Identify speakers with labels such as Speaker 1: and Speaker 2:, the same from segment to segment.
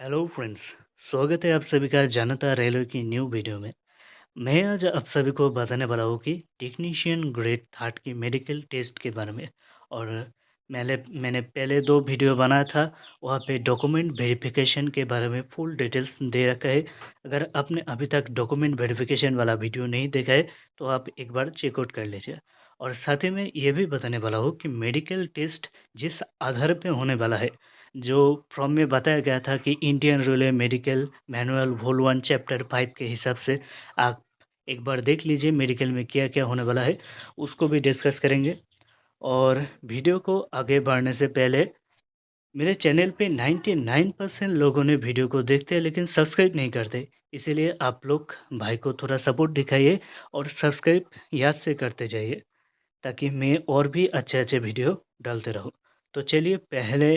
Speaker 1: Hello friends. स्वागत है आप सभी का जनता रेलवे की न्यू वीडियो में। मैं आज आप सभी को बताने वाला हूँ कि टेक्नीशियन ग्रेड थर्ड की मेडिकल टेस्ट के बारे में। और मैंने पहले दो वीडियो बनाया था, वहाँ पे डॉक्यूमेंट वेरिफिकेशन के बारे में फुल डिटेल्स दे रखा है। अगर आपने अभी तक डॉक्यूमेंट वेरिफिकेशन वाला वीडियो नहीं देखा है तो आप एक बार चेकआउट कर लीजिए। और साथ ही में ये भी बताने वाला हूँ कि मेडिकल टेस्ट जिस आधार पे होने वाला है, जो फॉर्म में बताया गया था कि Indian railway medical manual volume 1 chapter 5 के हिसाब से आप एक बार देख लीजिए मेडिकल में क्या क्या होने वाला है, उसको भी डिस्कस करेंगे। और वीडियो को आगे बढ़ने से पहले मेरे चैनल पे 99% लोगों ने वीडियो को देखते हैं लेकिन सब्सक्राइब नहीं करते, इसीलिए आप लोग भाई को थोड़ा सपोर्ट दिखाइए और सब्सक्राइब याद से करते जाइए ताकि मैं और भी अच्छे अच्छे वीडियो डालते रहूँ। तो चलिए पहले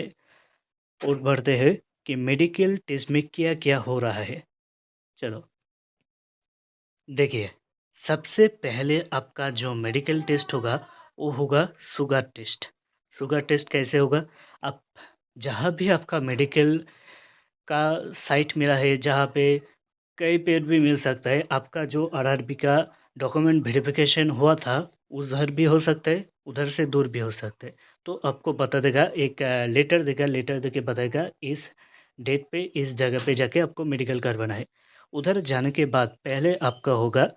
Speaker 1: और बढ़ते हैं कि मेडिकल टेस्ट में क्या क्या हो रहा है। चलो देखिए, सबसे पहले आपका जो मेडिकल टेस्ट होगा वो होगा शुगर टेस्ट। शुगर टेस्ट कैसे होगा? आप जहाँ भी आपका मेडिकल का साइट मिला है, जहाँ पे कहीं पे भी मिल सकता है, आपका जो आरआरबी का डॉक्यूमेंट वेरिफिकेशन हुआ था उधर भी हो सकता है, उधर से दूर भी हो सकता है। तो आपको बता देगा, एक लेटर देगा, लेटर देके बताएगा इस डेट पे इस जगह पे जाके आपको मेडिकल करवाना है। उधर जाने के बाद पहले आपका होगा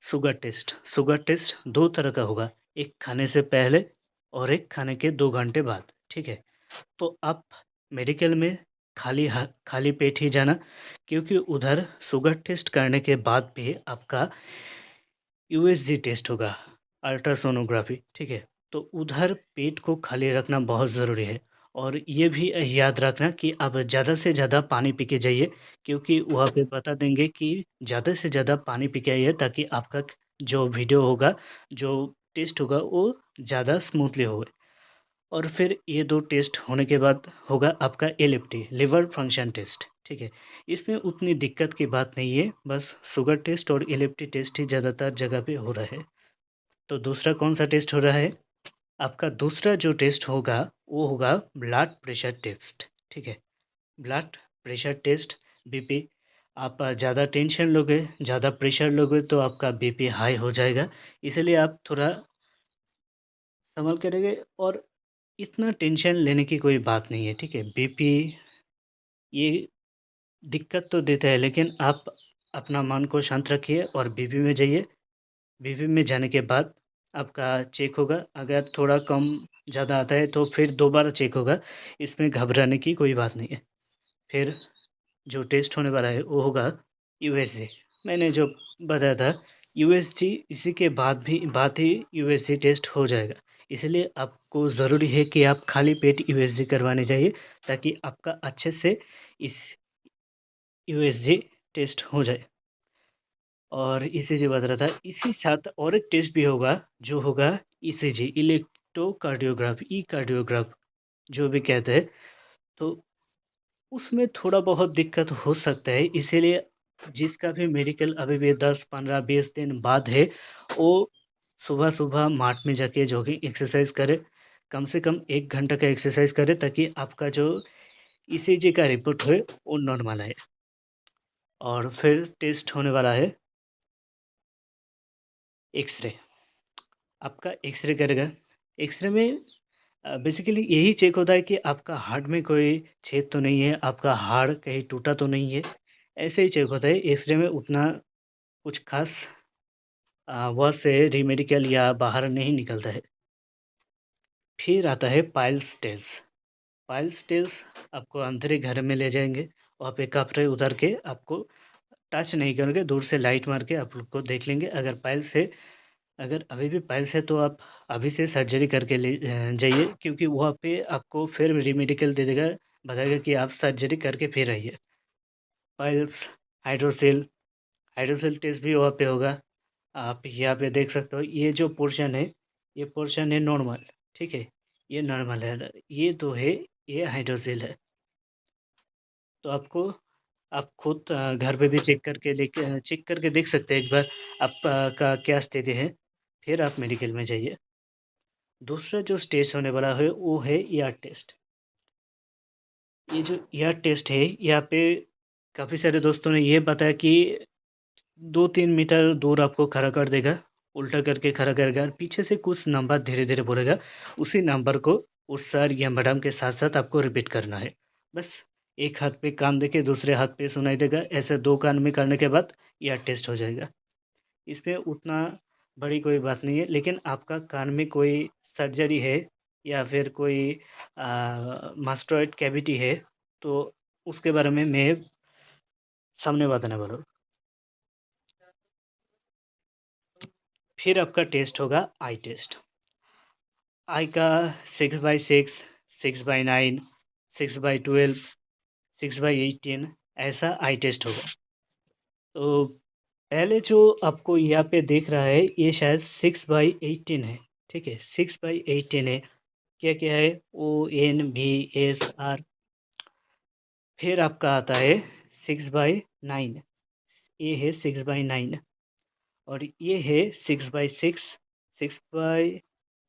Speaker 1: शुगर टेस्ट। शुगर टेस्ट दो तरह का होगा, एक खाने से पहले और एक खाने के 2 घंटे बाद। ठीक है, तो आप मेडिकल में खाली पेट ही जाना, क्योंकि उधर शुगर टेस्ट करने के बाद भी आपका यूएसजी टेस्ट होगा, अल्ट्रासोनोग्राफी। ठीक है, तो उधर पेट को खाली रखना बहुत ज़रूरी है। और ये भी याद रखना कि आप ज़्यादा से ज़्यादा पानी पी के जाइए, क्योंकि वहाँ पे बता देंगे कि ज़्यादा से ज़्यादा पानी पी के आइए ताकि आपका जो वीडियो होगा, जो टेस्ट होगा वो ज़्यादा स्मूथली होगा। और फिर ये दो टेस्ट होने के बाद होगा आपका एलएफटी, लिवर फंक्शन टेस्ट। ठीक है, इसमें उतनी दिक्कत की बात नहीं है, बस शुगर टेस्ट और एलएफटी टेस्ट ही ज़्यादातर जगह पे हो रहा है। तो दूसरा कौन सा टेस्ट हो रहा है? आपका दूसरा जो टेस्ट होगा वो होगा ब्लड प्रेशर टेस्ट। ठीक है, ब्लड प्रेशर टेस्ट, बीपी। आप ज़्यादा टेंशन लोगे, ज़्यादा प्रेशर लोगे तो आपका बीपी हाई हो जाएगा, इसलिए आप थोड़ा संभल के रहिए। और इतना टेंशन लेने की कोई बात नहीं है। ठीक है, बीपी ये दिक्कत तो देता है, लेकिन आप अपना मन को शांत रखिए और बीपी में जाइए। बीपी में जाने के बाद आपका चेक होगा, अगर थोड़ा कम ज़्यादा आता है तो फिर दोबारा चेक होगा, इसमें घबराने की कोई बात नहीं है। फिर जो टेस्ट होने वाला है वो होगा यूएसजी। मैंने जो बताया था यूएसजी, इसी के बाद ही यूएसजी टेस्ट हो जाएगा। इसलिए आपको ज़रूरी है कि आप खाली पेट यूएसजी करवाने जाइए ताकि आपका अच्छे से इस यूएसजी टेस्ट हो जाए। और ईसीजी बता रहा था, इसी साथ और एक टेस्ट भी होगा जो होगा ईसीजी, इलेक्ट्रोकार्डियोग्राफ, ई कार्डियोग्राफ जो भी कहते हैं। तो उसमें थोड़ा बहुत दिक्कत हो सकता है, इसीलिए जिसका भी मेडिकल अभी भी 10, 15, 20 दिन बाद है, वो सुबह सुबह मार्ट में जाके जॉगिंग एक्सरसाइज करे। कम से कम 1 घंटा का एक्सरसाइज करे ताकि आपका जो ईसीजी का रिपोर्ट है वो नॉर्मल आए। और फिर टेस्ट होने वाला है एक्सरे। आपका एक्सरे करेगा। एक्सरे में बेसिकली यही चेक होता है कि आपका हार्ट में कोई छेद तो नहीं है, आपका हाड़ कहीं टूटा तो नहीं है, ऐसे ही चेक होता है। एक्सरे में उतना कुछ खास वह से रीमेडिकल या बाहर नहीं निकलता है। फिर आता है पाइल्स टेल्स। पाइल्स टेल्स आपको अंदर घर में ले जाएंगे, वहाँ पे कपड़े उतार के आपको टच नहीं करेंगे, दूर से लाइट मार के आप लोग को देख लेंगे। अगर पाइल्स है, अगर अभी भी पाइल्स है तो आप अभी से सर्जरी करके ले जाइए, क्योंकि वहाँ पे आपको फिर रीमेडिकल दे देगा, बताएगा कि आप सर्जरी करके फिर आइए। पाइल्स, हाइड्रोसेल, हाइड्रोसेल टेस्ट भी वहाँ पे होगा। आप यहाँ पे देख सकते हो, ये जो पोर्शन है, ये पोर्शन है नॉर्मल। ठीक है, ये नॉर्मल है, ये तो है, ये हाइड्रोसेल है। तो आपको आप खुद घर पे भी चेक करके देख सकते हैं एक बार आपका क्या स्थिति है। फिर आप मेडिकल में जाइए। दूसरा जो टेस्ट होने वाला है वो है ईआर टेस्ट। ये जो यह टेस्ट है, यहाँ पे काफ़ी सारे दोस्तों ने ये बताया कि 2-3 मीटर दूर आपको खड़ा कर देगा, उल्टा करके खड़ा करेगा और पीछे से कुछ नंबर धीरे धीरे बोलेगा। उसी नंबर को उस सर या मैडम के साथ साथ आपको रिपीट करना है। बस एक हाथ पे कान देके दूसरे हाथ पे सुनाई देगा, ऐसे 2 कान में करने के बाद यह टेस्ट हो जाएगा। इसमें उतना बड़ी कोई बात नहीं है, लेकिन आपका कान में कोई सर्जरी है या फिर कोई मास्टोइड कैविटी है, तो उसके बारे में मैं सामने बताने वाला हूँ। फिर आपका टेस्ट होगा आई टेस्ट। आई का 6/6, 6/9, 6/12, 6/18 ऐसा आई टेस्ट होगा। तो पहले जो आपको यहाँ पे देख रहा है ये शायद 6/18 है। ठीक है, 6/18 है। क्या क्या है? ONVSR। फिर आपका आता है 6/9। ये है 6/9 और ये है 6/6। सिक्स बाई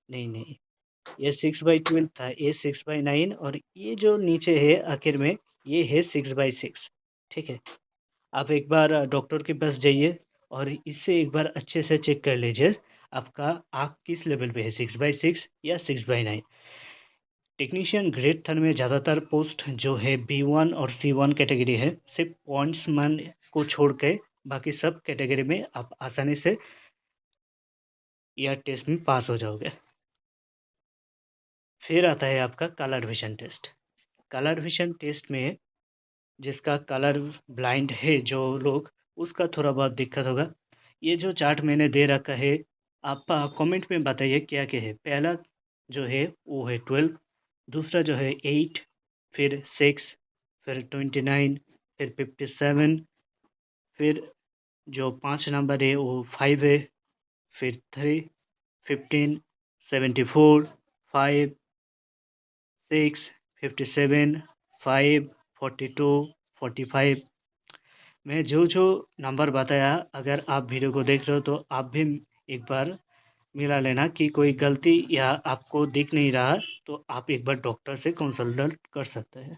Speaker 1: नहीं नहीं, ये 6/12 था, ये 6/9 और ये जो नीचे है आखिर में ये है 6/6। ठीक है, आप एक बार डॉक्टर के पास जाइए और इससे एक बार अच्छे से चेक कर लीजिए आपका आँख किस लेवल पे है, 6/6 या 6/9। टेक्नीशियन ग्रेड थर्ड में ज़्यादातर पोस्ट जो है B1 और C1 कैटेगरी है। सिर्फ पॉइंट्स मन को छोड़ के बाकी सब कैटेगरी में आप आसानी से यह टेस्ट में पास हो जाओगे। फिर आता है आपका colour vision test. Colour vision test में जिसका कलर ब्लाइंड है जो लोग, उसका थोड़ा बहुत दिक्कत होगा। ये जो चार्ट मैंने दे रखा है, आप कमेंट में बताइए क्या क्या है। पहला जो है वो है 12, दूसरा जो है 8, फिर 6, फिर 29, फिर 57, फिर जो 5 नंबर है वो 5 है, फिर 3, 15, 74, 5, 6, 57, 5, 42, 45। मैं जो जो नंबर बताया, अगर आप वीडियो को देख रहे हो तो आप भी एक बार मिला लेना कि कोई गलती या आपको दिख नहीं रहा, तो आप एक बार डॉक्टर से कंसल्ट कर सकते हैं।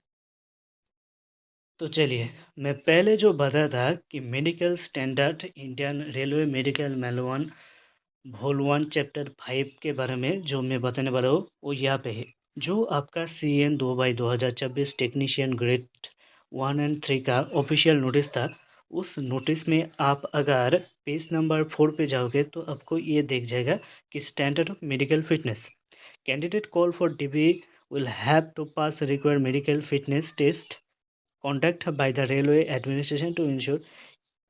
Speaker 1: तो चलिए, मैं पहले जो बताया था कि medical standard Indian railway medical manual whole 1 chapter 5 के बारे में जो मैं बताने वाला हूँ वो यहाँ पे है। जो आपका CN 2/2024 टेक्नीशियन ग्रेड 1 और 3 का ऑफिशियल नोटिस था, उस नोटिस में आप अगर पेज नंबर 4 पे जाओगे तो आपको ये देख जाएगा कि standard of medical fitness candidate call for DB will have to pass required medical fitness test conduct by the railway administration to ensure।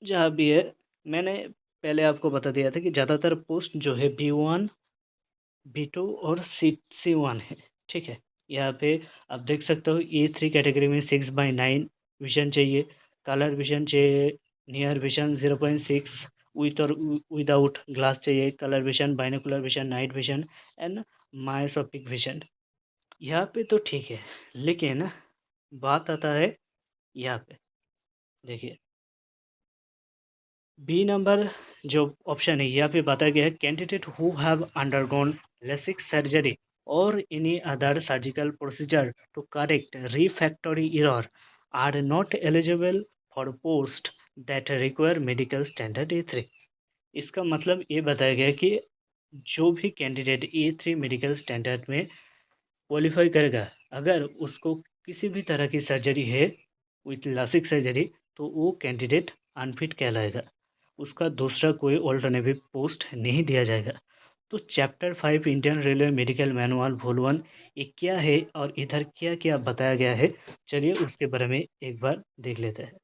Speaker 1: जहाँ भी है, मैंने पहले आपको बता दिया था कि ज़्यादातर पोस्ट जो है B1, B2 और C1 है। ठीक है, यहाँ पे आप देख सकते हो E3 कैटेगरी में 6/9 विजन चाहिए, कलर विजन चाहिए, नियर विजन 0.6 विथ और विदाउट ग्लास चाहिए, colour vision, binocular vision, night vision and myoscopic vision. यहाँ पे तो ठीक है, लेकिन बात आता है यहाँ पे। देखिए, बी नंबर जो ऑप्शन है यहाँ पे बताया गया है, candidate who have undergone LASIK surgery और any other surgical procedure to correct refractory error are not eligible for post that require medical standard A3। इसका मतलब ये बताया गया है कि जो भी कैंडिडेट A3 मेडिकल स्टैंडर्ड में क्वालिफाई करेगा, अगर उसको किसी भी तरह की सर्जरी है विथ लासिक सर्जरी, तो वो कैंडिडेट अनफिट कहलाएगा, उसका दूसरा कोई ऑल्टरनेटिव पोस्ट नहीं दिया जाएगा। तो chapter 5 Indian railway medical manual volume 1 ये क्या है और इधर क्या क्या बताया गया है, चलिए उसके बारे में एक बार देख लेते हैं।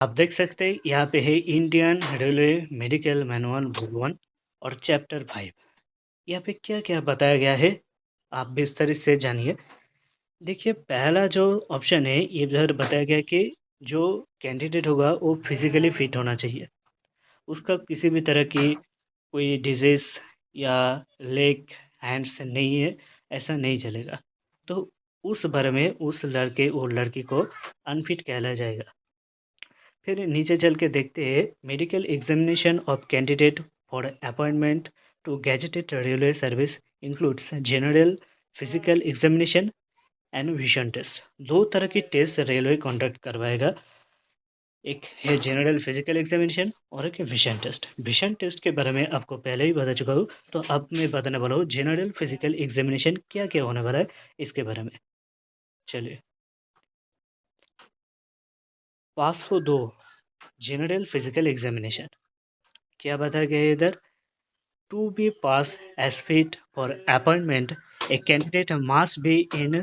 Speaker 1: आप देख सकते हैं यहाँ पे है Indian railway medical manual volume 1 और चैप्टर 5। यहाँ पे क्या क्या बताया गया है आप विस्तारित से जानिए। देखिए, पहला जो ऑप्शन है ये इधर बताया गया कि जो कैंडिडेट होगा वो फिजिकली फिट होना चाहिए, उसका किसी भी तरह की कोई डिजीज़ या लेग हैंड्स नहीं है, ऐसा नहीं चलेगा। तो उस बारे में उस लड़के और लड़की को अनफिट कहला जाएगा। फिर नीचे चल के देखते हैं, medical examination of candidate for appointment to gazetted railway service includes general physical examination and vision test. 2 तरह की टेस्ट रेलवे कंडक्ट करवाएगा। एक है जनरल फिजिकल एग्जामिनेशन और एक है विजन टेस्ट। विजन टेस्ट के बारे में आपको पहले ही बता चुका हूँ, तो अब मैं बताने वाला हूँ जनरल फिजिकल एग्जामिनेशन क्या क्या होने वाला है इसके बारे में। चलिए, पास हो 2 जनरल फिजिकल एग्जामिनेशन। क्या बताया गया है इधर? To be passed as fit for appointment, a candidate must be in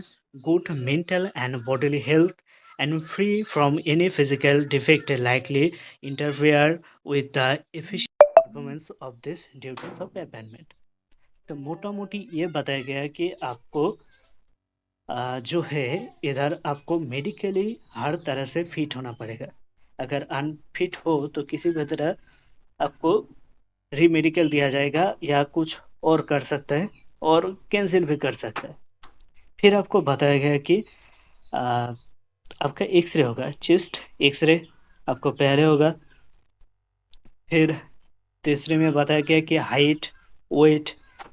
Speaker 1: good mental and bodily health and free from any physical defect likely interfere with the efficient performance of this duties of appointment। तो मोटा मोटी ये बताया गया है कि आपको जो है इधर आपको मेडिकली हर तरह से फिट होना पड़ेगा। अगर अनफिट हो तो किसी भी तरह आपको रीमेडिकल दिया जाएगा या कुछ और कर सकता है और कैंसिल भी कर सकता है। फिर आपको बताया गया है कि आ, आपका एक्सरे होगा, चेस्ट एक्सरे आपको पहले होगा। फिर तीसरे में बताया गया कि हाइट, वेट,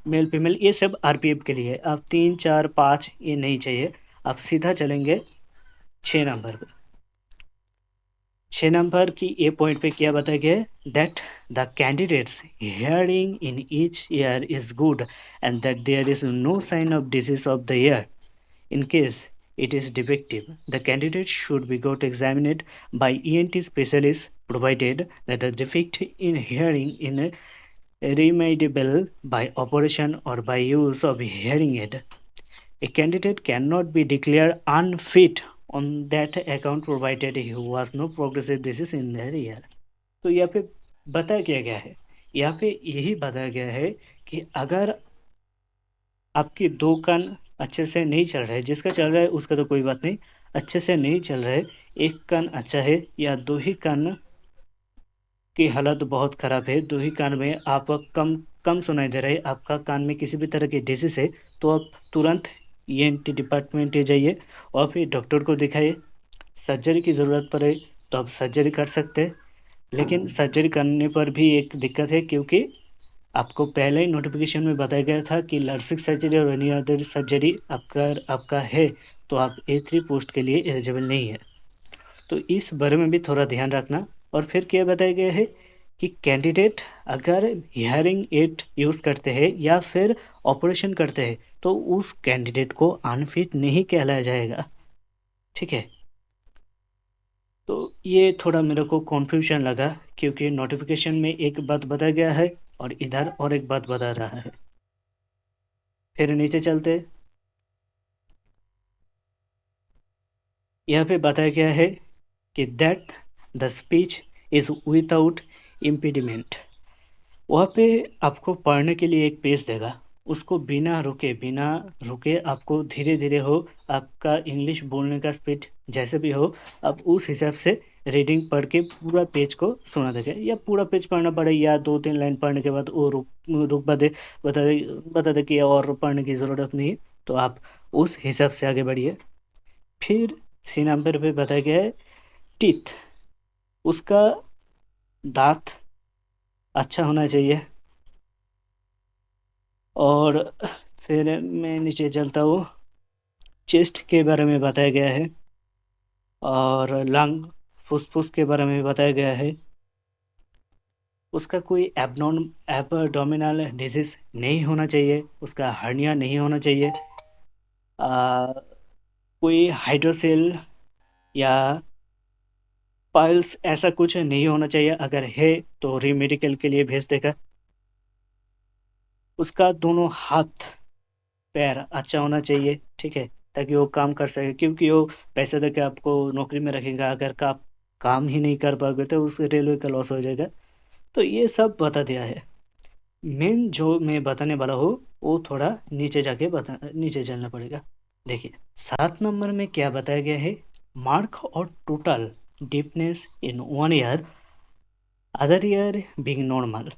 Speaker 1: मेल फीमेल, ये सब आरपीएफ के लिए। आप 3 4 5 ये नहीं चाहिए, आप सीधा चलेंगे 6 नंबर पे। 6 नंबर की ए पॉइंट पे क्या बताया गया है? That the candidates hearing in each ear is good and that there is no sign of disease of the ear. In case it is defective, the candidate should be got examined by ENT specialist provided that the defect in hearing is remediable by operation or by use of hearing aid. A candidate cannot be declared unfit on that account provided he was no progressive disease in their ear। तो यहाँ पे बताया क्या गया है? यहाँ पे यही बताया गया है कि अगर आपकी 2 कान अच्छे से नहीं चल रहे, जिसका चल रहा है उसका तो कोई बात नहीं, अच्छे से नहीं चल रहे, 1 कान अच्छा है या 2 ही कान की हालत बहुत ख़राब है, 2 ही कान में आप कम कम सुनाई दे रहा है, आपका कान में किसी भी तरह की डिसीज़ है, तो आप तुरंत ईएनटी डिपार्टमेंट जाइए और फिर डॉक्टर को दिखाइए। सर्जरी की ज़रूरत पड़े तो आप सर्जरी कर सकते हैं, लेकिन सर्जरी करने पर भी एक दिक्कत है, क्योंकि आपको पहले ही नोटिफिकेशन में बताया गया था कि लार्सिक सर्जरी और एनी अदर सर्जरी आपका है तो आप A3 पोस्ट के लिए एलिजिबल नहीं है। तो इस बारे में भी थोड़ा ध्यान रखना। और फिर क्या बताया गया है कि कैंडिडेट अगर हियरिंग एड यूज़ करते हैं या फिर ऑपरेशन करते हैं तो उस कैंडिडेट को अनफिट नहीं कहलाया जाएगा। ठीक है, तो ये थोड़ा मेरे को कन्फ्यूजन लगा, क्योंकि नोटिफिकेशन में एक बात बताया गया है और इधर और एक बात बता रहा है। फिर नीचे चलते, यहाँ पे बताया गया है कि that the speech is without impediment. वहाँ पे आपको पढ़ने के लिए एक पेज देगा, उसको बिना रुके आपको धीरे धीरे हो, आपका इंग्लिश बोलने का स्पीड जैसे भी हो, आप उस हिसाब से रीडिंग पढ़ के पूरा पेज को सुना देगा, या पूरा पेज पढ़ना पड़े या 2-3 लाइन पढ़ने के बाद वो रुक बता दे कि और पढ़ने की ज़रूरत नहीं है, तो आप उस हिसाब से आगे बढ़िए। फिर सी नंबर पे बताया गया है टीथ, उसका दांत अच्छा होना चाहिए। और फिर मैं नीचे चलता हूँ, चेस्ट के बारे में बताया गया है और लंग, फुसफुस के बारे में बताया गया है। उसका कोई एबडोमिनल डिजीज़ नहीं होना चाहिए, उसका हर्निया नहीं होना चाहिए, कोई हाइड्रोसेल या पाइल्स ऐसा कुछ नहीं होना चाहिए, अगर है तो रीमेडिकल के लिए भेज देगा। उसका दोनों हाथ पैर अच्छा होना चाहिए, ठीक है, ताकि वो काम कर सके, क्योंकि वो पैसे देके आपको नौकरी में रखेगा, अगर का आप काम ही नहीं कर पाओगे तो उस रेलवे का लॉस हो जाएगा। तो ये सब बता दिया है। मेन जो मैं बताने वाला हूँ वो थोड़ा नीचे चलना पड़ेगा। देखिए, 7 नंबर में क्या बताया गया है? मार्क और टोटल डीपनेस इन 1 year, other year being normal.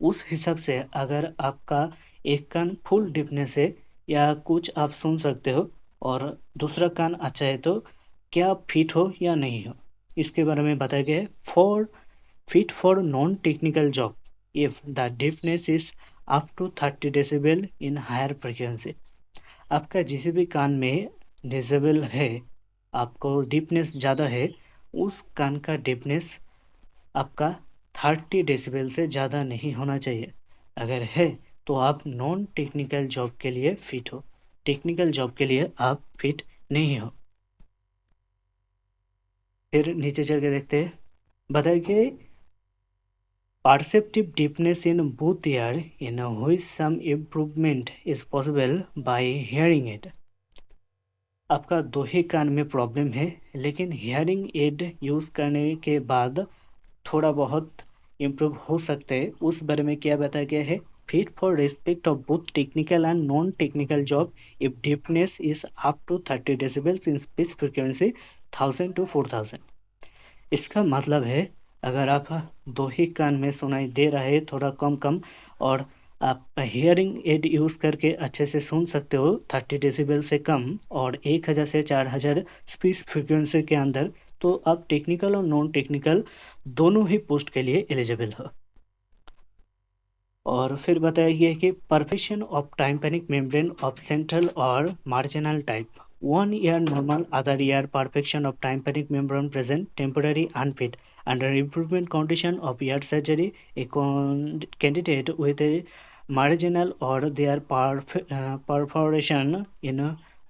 Speaker 1: उस हिसाब से अगर आपका एक कान फुल डीपनेस है या कुछ आप सुन सकते हो और दूसरा कान अच्छा है, तो क्या आप फिट हो या नहीं हो, इसके बारे में बताया गया है। For fit for non technical job if the deafness is up to 30 decibel in higher frequency. आपका जिस भी कान में डेसिबल है, आपको डीपनेस ज़्यादा है, उस कान का डीपनेस आपका 30 डेसिबल से ज़्यादा नहीं होना चाहिए। अगर है तो आप नॉन टेक्निकल जॉब के लिए फिट हो, टेक्निकल जॉब के लिए आप फिट नहीं हो। फिर नीचे चल के देखते हैं, बताइए कि perceptive deepness in both ear in which some improvement is possible by hearing aid। आपका दो ही कान में प्रॉब्लम है, लेकिन हियरिंग एड यूज़ करने के बाद थोड़ा बहुत इम्प्रूव हो सकते हैं। उस बारे में क्या बताया गया है, fit for respect of both technical and non technical job if deafness is up to 30 decibels in speech frequency 1000 to 4000। इसका मतलब है, अगर आप दो ही कान में सुनाई दे रहा है थोड़ा कम कम, और आप हियरिंग एड यूज़ करके अच्छे से सुन सकते हो 30 डेसिबल से कम और 1000 से 4000 स्पीच फ्रिक्वेंसी के अंदर, तो आप टेक्निकल और नॉन टेक्निकल दोनों ही पोस्ट के लिए एलिजिबल हो। और फिर बताइए कि perfection of tympanic membrane of central और marginal type, one ear normal, other ear perfection of tympanic membrane present, temporary unfit, under improvement condition of ear surgery, a candidate with a marginal or their perforation in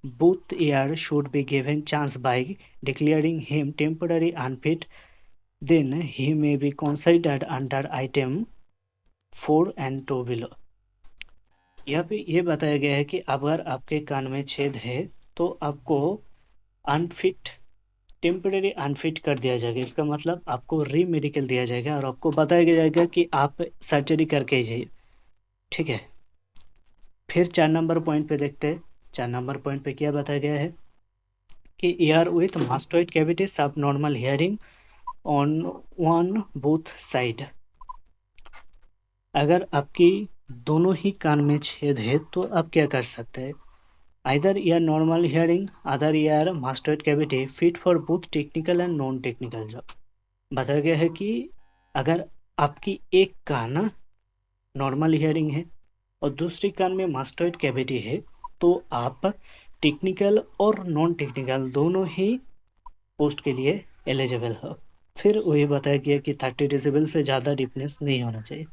Speaker 1: both ear should be given chance by declaring him temporary unfit, then he may be considered under item 4 and 2 below। यहाँ पे ये बताया गया है कि अगर आपके कान में छेद है तो आपको अनफिट, टेम्परेरी अनफिट कर दिया जाएगा। इसका मतलब आपको री मेडिकल दिया जाएगा और आपको बताया जाएगा कि आप सर्जरी करके ही जाइए, ठीक है। फिर 4 नंबर पॉइंट पे देखते हैं। 4 नंबर पॉइंट पे क्या बताया गया है कि ईयर विथ मास्टोइड कैविटी सब normal hearing on one both side. अगर आपकी दोनों ही कान में छेद है तो आप क्या कर सकते हैं, either ear normal hearing, other ear mastoid cavity fit for both technical and non technical job। बताया गया है कि अगर आपकी एक कान नॉर्मल हियरिंग है और दूसरी कान में मास्टोइड कैविटी है तो आप टेक्निकल और नॉन टेक्निकल दोनों ही पोस्ट के लिए एलिजिबल हो। फिर वही बताया गया कि 30 डेसिबल से ज़्यादा डिफनेस नहीं होना चाहिए।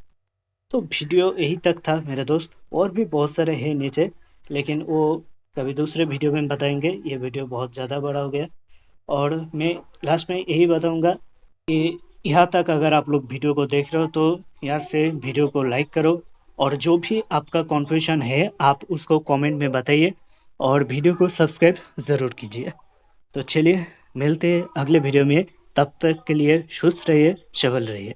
Speaker 1: तो वीडियो यही तक था मेरे दोस्त, और भी बहुत सारे हैं नीचे, लेकिन वो कभी दूसरे वीडियो में बताएंगे। ये वीडियो बहुत ज़्यादा बड़ा हो गया, और मैं लास्ट में यही बताऊंगा कि यहाँ तक अगर आप लोग वीडियो को देख रहे हो तो यहाँ से वीडियो को लाइक करो, और जो भी आपका कन्फ्यूजन है आप उसको कमेंट में बताइए, और वीडियो को सब्सक्राइब ज़रूर कीजिए। तो चलिए मिलते हैं अगले वीडियो में, तब तक के लिए सुस्त रहिए, सबल रहिए।